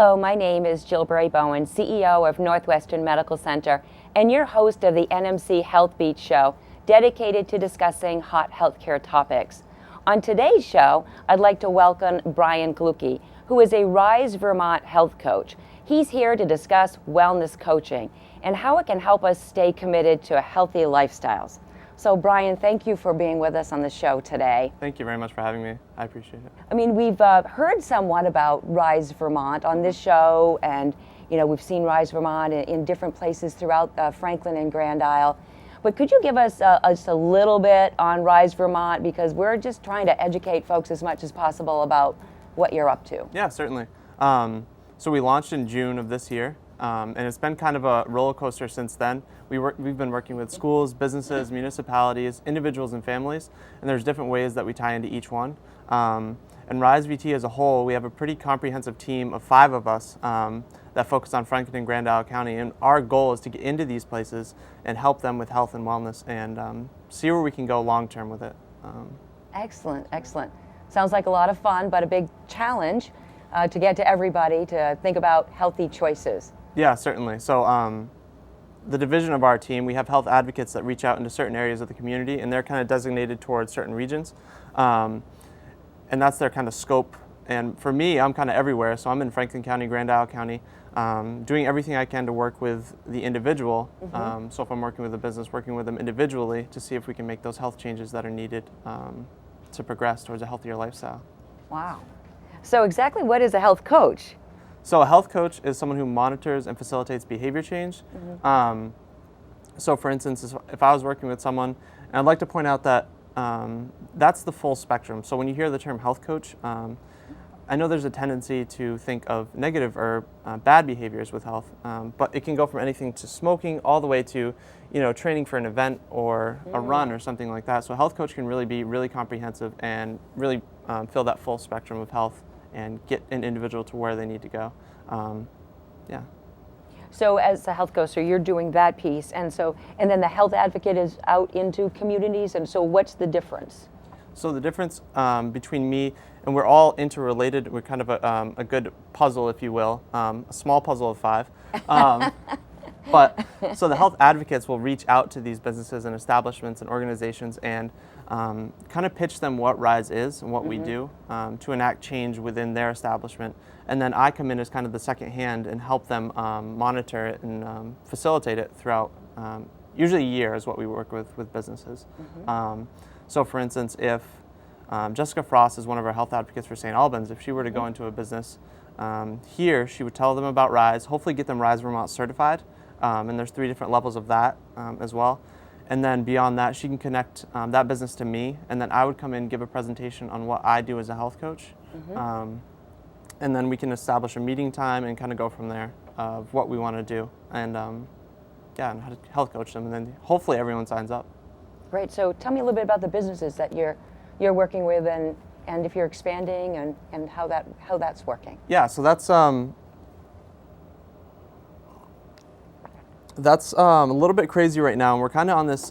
Hello, my name is Jill Berry Bowen, CEO of Northwestern Medical Center, and your host of the NMC Health Beat Show, dedicated to discussing hot healthcare topics. On today's show, I'd like to welcome Brian Clukey, who is a Rise Vermont health coach. He's here to discuss wellness coaching and how it can help us stay committed to healthy lifestyles. So Brian, thank you for being with us on the show today. Thank you very much for having me. I appreciate it. I mean, we've heard somewhat about Rise Vermont on this show, and we've seen Rise Vermont in different places throughout Franklin and Grand Isle. But could you give us just a little bit on Rise Vermont, because we're just trying to educate folks as much as possible about what you're up to. Yeah, certainly. So we launched in June of this year, and it's been kind of a roller coaster since then. We've been working with schools, businesses, municipalities, individuals, and families, and there's different ways that we tie into each one. And RiseVT as a whole, we have a pretty comprehensive team of 5 of us that focus on Franklin and Grand Isle County, and our goal is to get into these places and help them with health and wellness and see where we can go long term with it. Excellent, excellent. Sounds like a lot of fun, but a big challenge to get to everybody to think about healthy choices. Yeah, certainly. So the division of our team, we have health advocates that reach out into certain areas of the community, and they're kind of designated towards certain regions. And that's their kind of scope. And for me, I'm kind of everywhere. So I'm in Franklin County, Grand Isle County, doing everything I can to work with the individual. So if I'm working with a business, working with them individually to see if we can make those health changes that are needed to progress towards a healthier lifestyle. Wow. So exactly what is a health coach? So a health coach is someone who monitors and facilitates behavior change. So for instance, if I was working with someone, and I'd like to point out that that's the full spectrum. So when you hear the term health coach, I know there's a tendency to think of negative or bad behaviors with health, but it can go from anything to smoking all the way to, training for an event or a run or something like that. So a health coach can really be really comprehensive and really fill that full spectrum of health and get an individual to where they need to go. Yeah. So as a health coach, so you're doing that piece, and then the health advocate is out into communities, and so what's the difference? So the difference between me, and we're all interrelated, we're kind of a good puzzle, if you will, a small puzzle of 5. But so the health advocates will reach out to these businesses and establishments and organizations and kind of pitch them what Rise is and what we do to enact change within their establishment. And then I come in as kind of the second hand and help them monitor it and facilitate it throughout, usually a year is what we work with businesses. So for instance, if Jessica Frost is one of our health advocates for St. Albans, if she were to go into a business here, she would tell them about Rise, hopefully get them Rise Vermont certified. And there's 3 different levels of that as well. And then beyond that, she can connect that business to me, and then I would come in and give a presentation on what I do as a health coach. And then we can establish a meeting time and kind of go from there of what we want to do and and how to health coach them, and then hopefully everyone signs up. Great. So tell me a little bit about the businesses that you're working with, and if you're expanding and how that's working. Yeah, so that's a little bit crazy right now, and we're kind of on this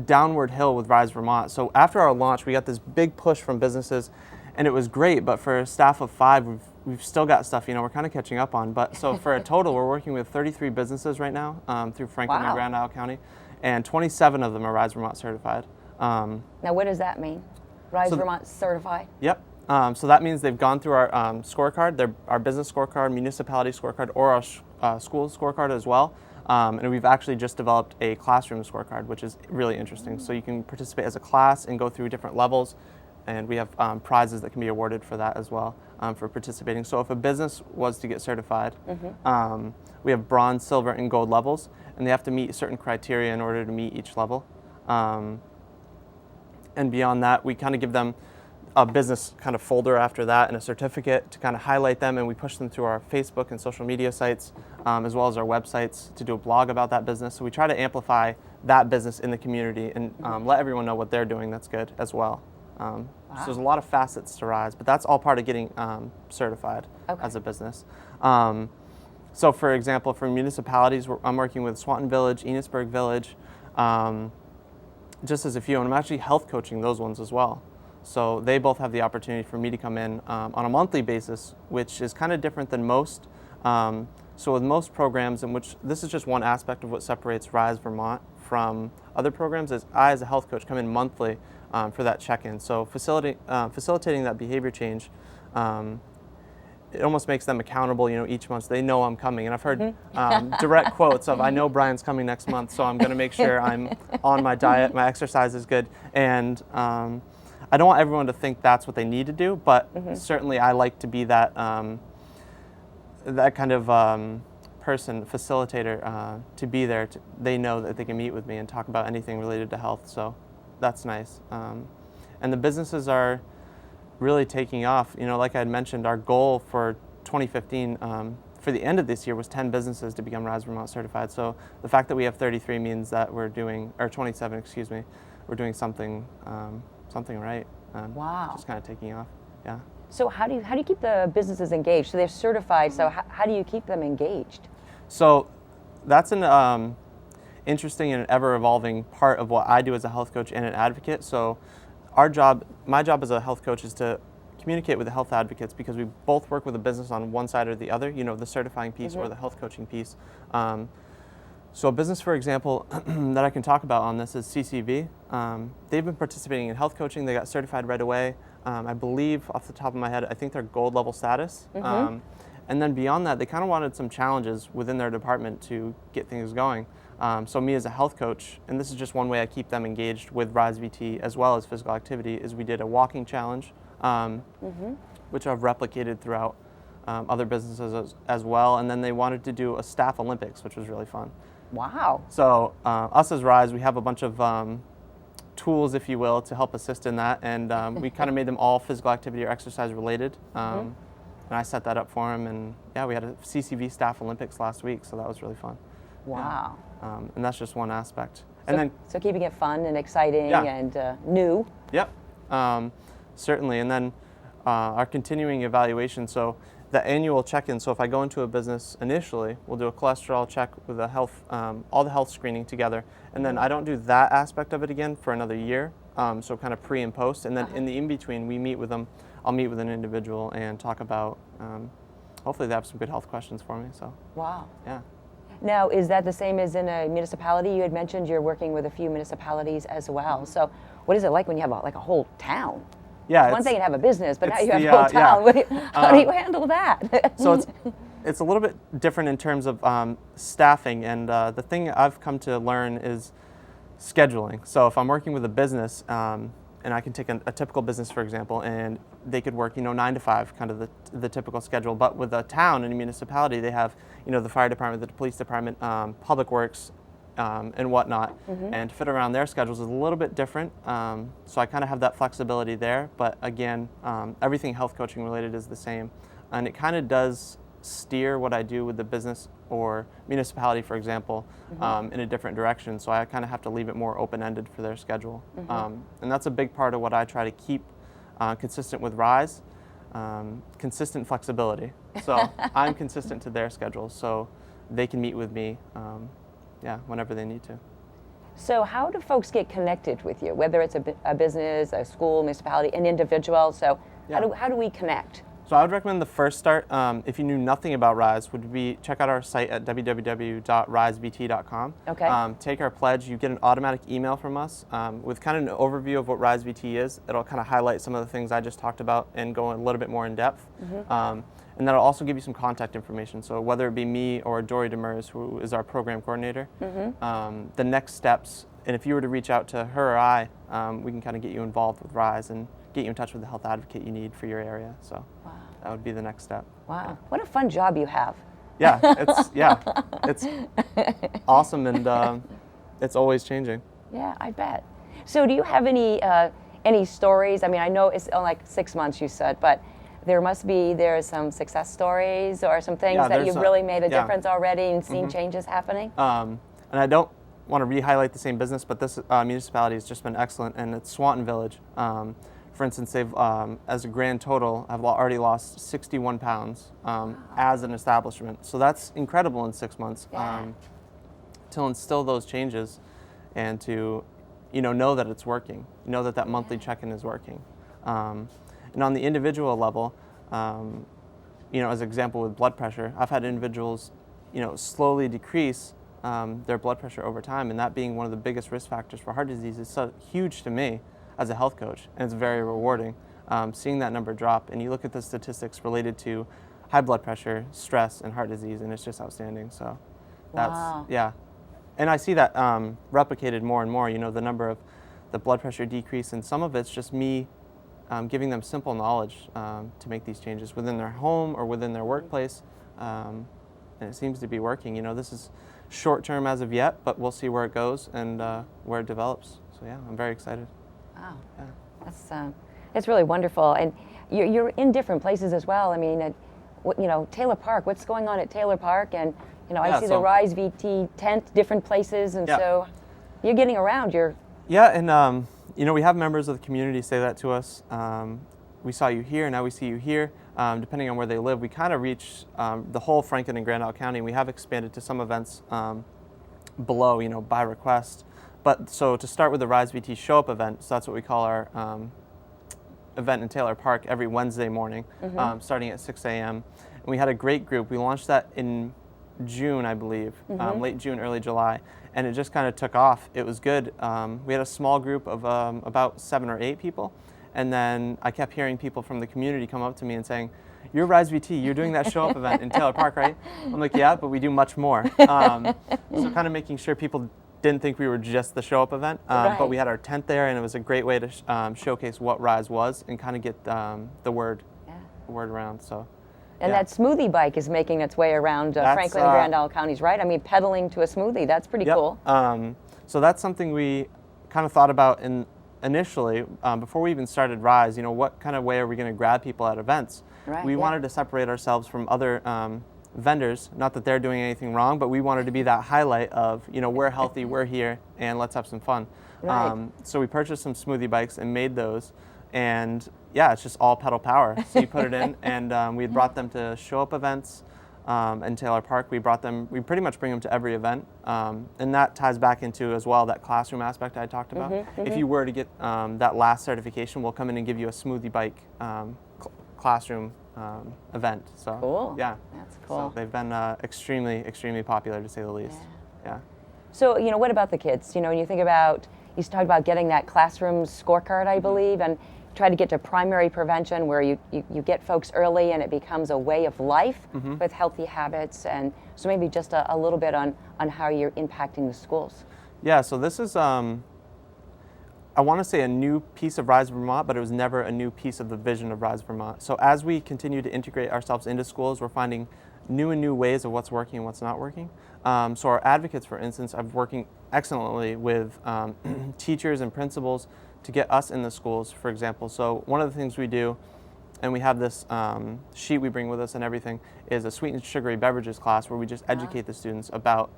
downward hill with Rise Vermont. So after our launch, we got this big push from businesses, and it was great, but for a staff of 5, we've still got stuff, we're kind of catching up on. But so for a total, we're working with 33 businesses right now through Franklin and Grand Isle County, and 27 of them are Rise Vermont certified. Now what does that mean? Rise Vermont certified? Yep. So that means they've gone through our scorecard, our business scorecard, municipality scorecard, or our school scorecard as well. And we've actually just developed a classroom scorecard, which is really interesting. So you can participate as a class and go through different levels, and we have prizes that can be awarded for that as well for participating. So if a business was to get certified, we have bronze, silver, and gold levels, and they have to meet certain criteria in order to meet each level. And beyond that, we kind of give them a business kind of folder after that and a certificate to kind of highlight them, and we push them through our Facebook and social media sites as well as our websites to do a blog about that business. So we try to amplify that business in the community and let everyone know what they're doing that's good as well. So there's a lot of facets to Rise, but that's all part of getting certified as a business. So for example, for municipalities, I'm working with Swanton Village, Enosburg Village, just as a few, and I'm actually health coaching those ones as well. So they both have the opportunity for me to come in on a monthly basis, which is kind of different than most. So with most programs, in which this is just one aspect of what separates Rise Vermont from other programs, is I as a health coach come in monthly for that check-in. So facilitating that behavior change, it almost makes them accountable, each month. They know I'm coming. And I've heard direct quotes of, I know Brian's coming next month, so I'm going to make sure I'm on my diet, my exercise is good. And I don't want everyone to think that's what they need to do, but certainly I like to be that that kind of person, facilitator, to be there. They know that they can meet with me and talk about anything related to health, so that's nice. And the businesses are really taking off. Like I had mentioned, our goal for 2015, for the end of this year, was 10 businesses to become Rise Vermont certified. So the fact that we have 33 means that we're doing, or 27, excuse me, we're doing something right. Wow. Just kind of taking off, yeah. So how do you keep the businesses engaged? So they're certified, so how do you keep them engaged? So that's an interesting and ever-evolving part of what I do as a health coach and an advocate. So my job as a health coach is to communicate with the health advocates, because we both work with a business on one side or the other, the certifying piece or the health coaching piece. So a business, for example, that I can talk about on this is CCV. They've been participating in health coaching. They got certified right away. I believe, off the top of my head, I think they're gold level status. And then beyond that, they kind of wanted some challenges within their department to get things going. So me as a health coach, and this is just one way I keep them engaged with RiseVT as well as physical activity, is we did a walking challenge, which I've replicated throughout other businesses as well. And then they wanted to do a staff Olympics, which was really fun. Wow. So us as Rise, we have a bunch of tools, if you will, to help assist in that. And we kind of made them all physical activity or exercise related. And I set that up for them. And yeah, we had a CCV Staff Olympics last week, so that was really fun. Wow. Yeah. And that's just one aspect. And so keeping it fun and exciting and new. Yep, certainly. And then our continuing evaluation. So the annual check-in. So if I go into a business initially, we'll do a cholesterol check with a health, all the health screening together. And then I don't do that aspect of it again for another year. So kind of pre and post. And then in the in-between, we meet with them. I'll meet with an individual and talk about, hopefully they have some good health questions for me. So. Wow. Yeah. Now, is that the same as in a municipality? You had mentioned you're working with a few municipalities as well. So what is it like when you have like a whole town? Yeah, it's one thing to have a business, but now you have a whole town. Yeah. How do you handle that? So it's a little bit different in terms of staffing, and the thing I've come to learn is scheduling. So if I'm working with a business, and I can take a typical business, for example, and they could work, 9 to 5, kind of the typical schedule. But with a town and a municipality, they have, the fire department, the police department, public works, and whatnot. And to fit around their schedules is a little bit different. So I kind of have that flexibility there. But again, everything health coaching related is the same. And it kind of does steer what I do with the business or municipality, for example, in a different direction. So I kind of have to leave it more open-ended for their schedule. And that's a big part of what I try to keep consistent with Rise, consistent flexibility. So I'm consistent to their schedule, so they can meet with me whenever they need to. So how do folks get connected with you, whether it's a business, a school, municipality, an individual? So how do we connect? So I would recommend the first start, if you knew nothing about Rise, would be check out our site at www.risevt.com. Okay. Take our pledge. You get an automatic email from us with kind of an overview of what RiseVT is. It'll kind of highlight some of the things I just talked about and go a little bit more in depth. And that'll also give you some contact information. So whether it be me or Dory Demers, who is our program coordinator, the next steps, and if you were to reach out to her or I, we can kind of get you involved with Rise and get you in touch with the health advocate you need for your area. So that would be the next step. Wow. Yeah. What a fun job you have. Yeah, it's awesome, and it's always changing. Yeah, I bet. So do you have any stories? I mean, I know it's only like 6 months you said, but there are some success stories or some things that you've really made a difference already and seen changes happening? And I don't want to re-highlight the same business, but this municipality has just been excellent, and it's Swanton Village. For instance, they've, as a grand total, have already lost 61 pounds as an establishment. So that's incredible in 6 months. To instill those changes and to, know that it's working, know that monthly check-in is working. And on the individual level, as an example with blood pressure, I've had individuals, slowly decrease their blood pressure over time, and that being one of the biggest risk factors for heart disease is so huge to me as a health coach, and it's very rewarding seeing that number drop. And you look at the statistics related to high blood pressure, stress, and heart disease, and it's just outstanding. So that's, yeah. And I see that replicated more and more, the number of the blood pressure decrease, and some of it's just me giving them simple knowledge to make these changes within their home or within their workplace, and it seems to be working. This is short term as of yet, but we'll see where it goes and where it develops. So yeah, I'm very excited. Wow, yeah. That's really wonderful, and you're in different places as well. I mean, Taylor Park. What's going on at Taylor Park? And I see the RiseVT tent, different places, and so you're getting around. Yeah, and we have members of the community say that to us. We saw you here, now we see you here. Depending on where they live, we kind of reach the whole Franklin and Grand Isle County. We have expanded to some events below, by request. But so to start with the RiseVT Show Up event, so that's what we call our event in Taylor Park every Wednesday morning, starting at 6 a.m. And we had a great group. We launched that in June, I believe, late June, early July, and it just kind of took off. It was good. We had a small group of about 7 or 8 people, and then I kept hearing people from the community come up to me and saying, "You're RiseVT, you're doing that Show Up event in Taylor Park, right?" I'm like, "Yeah, but we do much more." So kind of making sure people didn't think we were just the Show Up event, but we had our tent there, and it was a great way to showcase what Rise was and kind of get the word around. So. And that smoothie bike is making its way around Franklin and Grand Isle counties, right? I mean, pedaling to a smoothie, that's pretty cool. So that's something we kind of thought about initially, before we even started Rise, what kind of way are we going to grab people at events? Right, we wanted to separate ourselves from other vendors, not that they're doing anything wrong, but we wanted to be that highlight of, we're healthy, we're here, and let's have some fun. Right. So we purchased some smoothie bikes and made those, and yeah, it's just all pedal power. So you put it in, and we had brought them to Show Up events in Taylor Park. We pretty much bring them to every event, and that ties back into as well that classroom aspect I talked about. If you were to get that last certification, we'll come in and give you a smoothie bike classroom event. So cool. Yeah, that's cool. So they've been extremely popular, to say the least. Yeah. So what about the kids? When you think about, you talked about getting that classroom scorecard, I believe, and try to get to primary prevention where you get folks early and it becomes a way of life with healthy habits. And so maybe just a little bit on how you're impacting the schools. Yeah, so this is, I want to say a new piece of Rise Vermont, but it was never a new piece of the vision of Rise Vermont. So as we continue to integrate ourselves into schools, we're finding new ways of what's working and what's not working. So our advocates, for instance, are working excellently with teachers and principals to get us in the schools, for example. So one of the things we do, and we have this sheet we bring with us and everything, is a sweet and sugary beverages class where we just educate the students about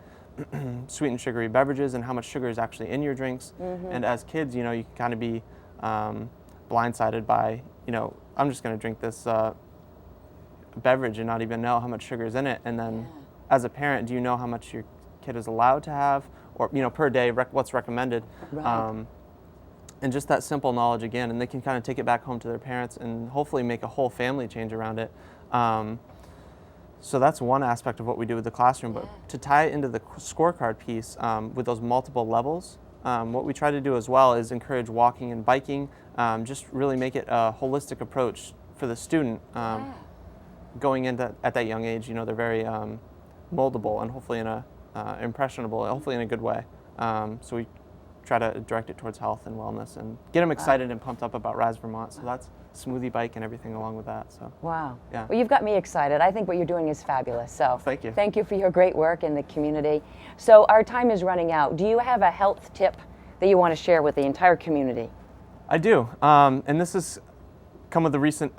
sweet and sugary beverages and how much sugar is actually in your drinks. And as kids, you can kind of be blindsided by, I'm just going to drink this beverage and not even know how much sugar is in it. And then as a parent, do you know how much your kid is allowed to have, or per day, what's recommended? Right. And just that simple knowledge again, and they can kind of take it back home to their parents and hopefully make a whole family change around it. So that's one aspect of what we do with the classroom. But to tie it into the scorecard piece with those multiple levels, what we try to do as well is encourage walking and biking, just really make it a holistic approach for the student going into at that young age. They're very moldable and hopefully impressionable, hopefully in a good way. So we try to direct it towards health and wellness and get them excited and pumped up about Rise Vermont. So that's smoothie bike and everything along with that. So wow. Yeah. Well, you've got me excited. I think what you're doing is fabulous. So thank you. Thank you for your great work in the community. So our time is running out. Do you have a health tip that you want to share with the entire community? I do. And this has come with the recent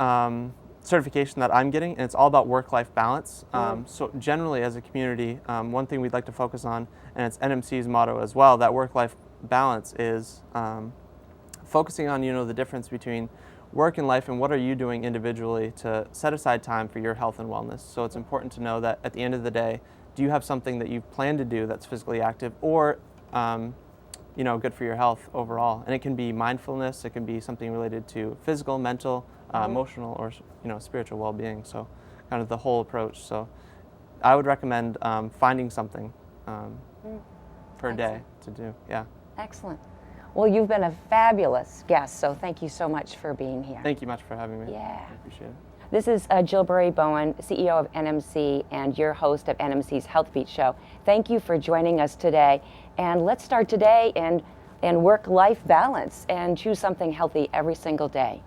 certification that I'm getting, and it's all about work-life balance. So generally as a community, one thing we'd like to focus on, and it's NMC's motto as well, that work-life balance is focusing on the difference between work and life and what are you doing individually to set aside time for your health and wellness. So it's important to know that at the end of the day, do you have something that you've planned to do that's physically active, or good for your health overall. And it can be mindfulness, it can be something related to physical, mental, emotional, or spiritual well-being. So kind of the whole approach. So I would recommend finding something per day to do. Yeah. Excellent. Well, you've been a fabulous guest, so thank you so much for being here. Thank you much for having me. Yeah. I appreciate it. This is Jill Berry Bowen, CEO of NMC and your host of NMC's Health Beat Show. Thank you for joining us today. And let's start today in work-life balance and choose something healthy every single day.